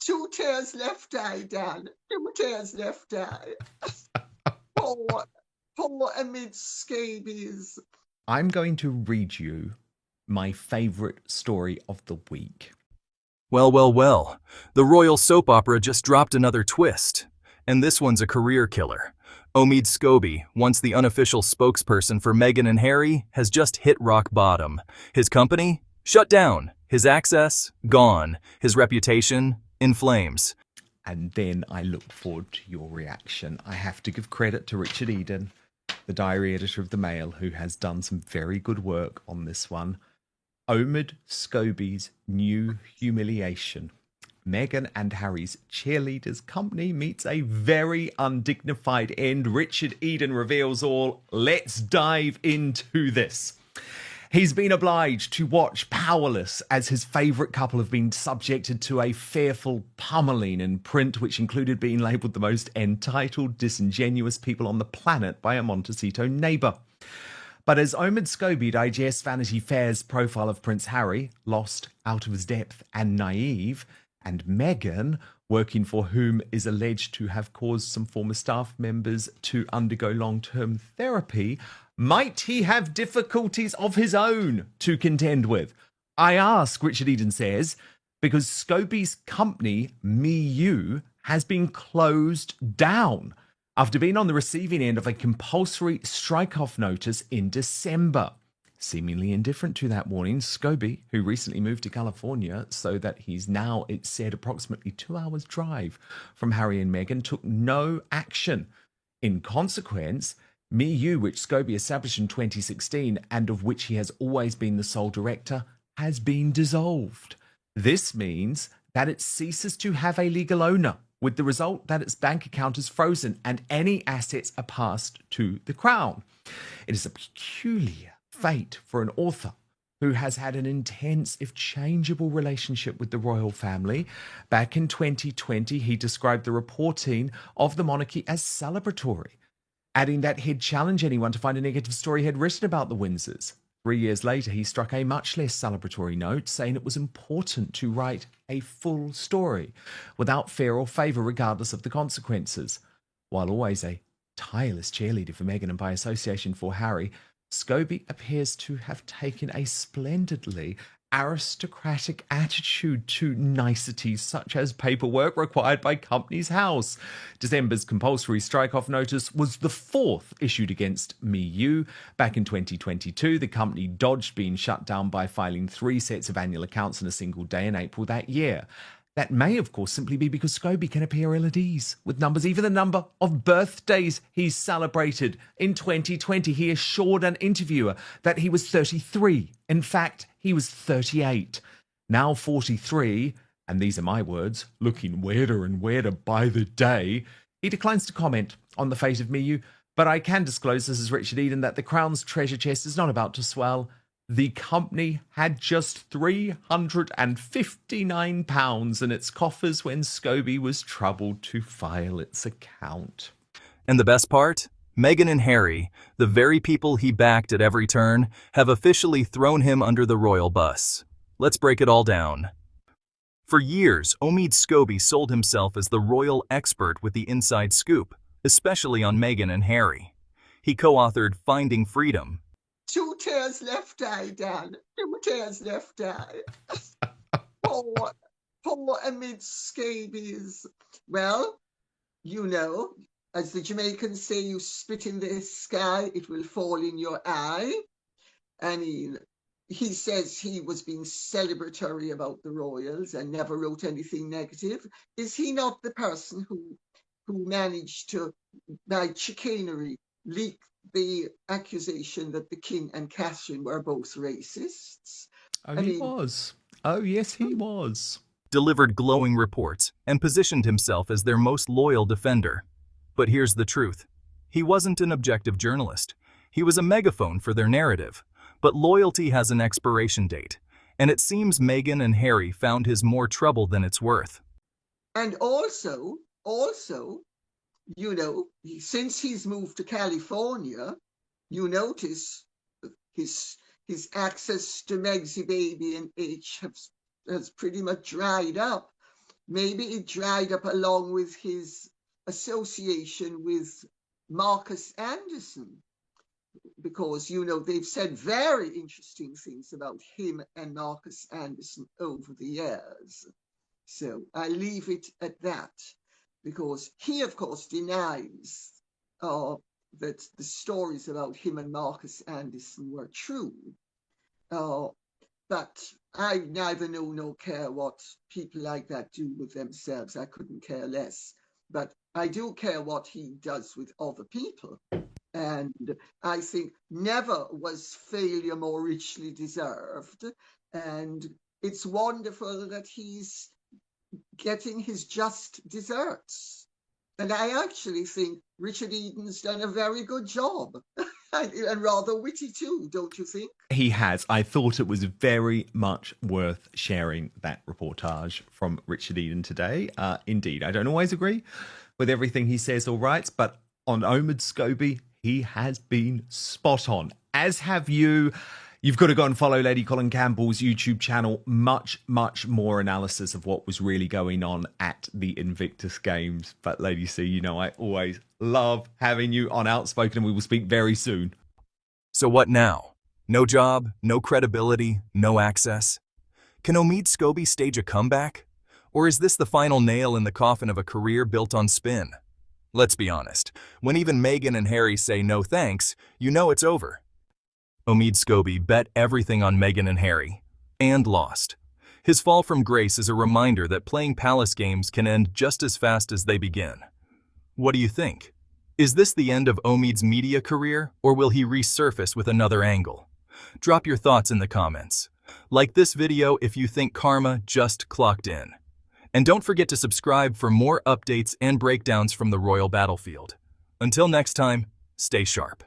Two tears left eye, Dan. Two tears left eye. Poor, poor Omid Scabies. I'm going to read you my favourite story of the week. Well, well, well. The royal soap opera just dropped another twist. And this one's a career killer. Omid Scobie, once the unofficial spokesperson for Meghan and Harry, has just hit rock bottom. His company? Shut down. His access? Gone. His reputation? In flames. And then I look forward to your reaction. I have to give credit to Richard Eden, the diary editor of the Mail, who has done some very good work on this one. Omid Scobie's new humiliation. Meghan and Harry's cheerleaders company meets a very undignified end. Richard Eden reveals all. Let's dive into this. He's been obliged to watch powerless as his favourite couple have been subjected to a fearful pummeling in print, which included being labelled the most entitled, disingenuous people on the planet by a Montecito neighbour. But as Omid Scobie digests Vanity Fair's profile of Prince Harry, lost, out of his depth and naive, and Meghan, working for whom is alleged to have caused some former staff members to undergo long-term therapy, might he have difficulties of his own to contend with? I ask, Richard Eden says, because Scobie's company, Me has been closed down after being on the receiving end of a compulsory strike-off notice in December. Seemingly indifferent to that warning, Scobie, who recently moved to California so that he's now, it's said, approximately 2 hours drive from Harry and Meghan, took no action. In consequence, Me which Scobie established in 2016 and of which he has always been the sole director, has been dissolved. This means that it ceases to have a legal owner, with the result that its bank account is frozen and any assets are passed to the Crown. It is a peculiar fate for an author who has had an intense, if changeable, relationship with the royal family. Back in 2020, he described the reporting of the monarchy as celebratory, adding that he'd challenge anyone to find a negative story he had written about the Windsors. 3 years later, he struck a much less celebratory note, saying it was important to write a full story without fear or favour, regardless of the consequences. While always a tireless cheerleader for Meghan and by association for Harry, Scobie appears to have taken a splendidly aristocratic attitude to niceties such as paperwork required by Companies House. December's compulsory strike-off notice was the fourth issued against Me. Back in 2022, the company dodged being shut down by filing 3 sets of annual accounts in a single day in April that year. That may, of course, simply be because Scobie can appear ill at ease with numbers, even the number of birthdays he's celebrated. In 2020, he assured an interviewer that he was 33. In fact, he was 38. Now 43, and these are my words, looking weirder and weirder by the day. He declines to comment on the fate of Me, but I can disclose, this is Richard Eden, that the Crown's treasure chest is not about to swell. The company had just £359 in its coffers when Scobie was troubled to file its account. And the best part? Meghan and Harry, the very people he backed at every turn, have officially thrown him under the royal bus. Let's break it all down. For years, Omid Scobie sold himself as the royal expert with the inside scoop, especially on Meghan and Harry. He co-authored Finding Freedom. Two tears left eye, Dan. Two tears left eye. poor Omid Scabies. Well, you know, as the Jamaicans say, you spit in the sky, it will fall in your eye. I mean, he says he was being celebratory about the royals and never wrote anything negative. Is he not the person who managed to, by chicanery, leak the accusation that the King and Catherine were both racists? Oh, he was. Oh, yes, he was. Delivered glowing reports and positioned himself as their most loyal defender. But here's the truth. He wasn't an objective journalist. He was a megaphone for their narrative. But loyalty has an expiration date, and it seems Meghan and Harry found his more trouble than it's worth. And also, you know, since he's moved to California, you notice his access to Megsy Baby and H has pretty much dried up. maybe it dried up along with his association with Marcus Anderson, because, they've said very interesting things about him and Marcus Anderson over the years. So I leave it at that, because he, of course, denies that the stories about him and Marcus Anderson were true. But I neither know nor care what people like that do with themselves. I couldn't care less. But I do care what he does with other people. And I think never was failure more richly deserved. And it's wonderful that he's getting his just deserts. And I actually think Richard Eden's done a very good job. And rather witty too, don't you think? He has. I thought it was very much worth sharing that reportage from Richard Eden today. Indeed, I don't always agree with everything he says or writes, but on Omid Scobie, he has been spot on, as have you. You've got to go and follow Lady Colin Campbell's YouTube channel. Much, much more analysis of what was really going on at the Invictus Games. But Lady C, I always love having you on Outspoken, and we will speak very soon. So what now? No job, no credibility, no access? Can Omid Scobie stage a comeback? Or is this the final nail in the coffin of a career built on spin? Let's be honest, when even Meghan and Harry say no thanks, you know it's over. Omid Scobie bet everything on Meghan and Harry, and lost. His fall from grace is a reminder that playing palace games can end just as fast as they begin. What do you think? Is this the end of Omid's media career, or will he resurface with another angle? Drop your thoughts in the comments. Like this video if you think karma just clocked in. And don't forget to subscribe for more updates and breakdowns from the royal battlefield. Until next time, stay sharp.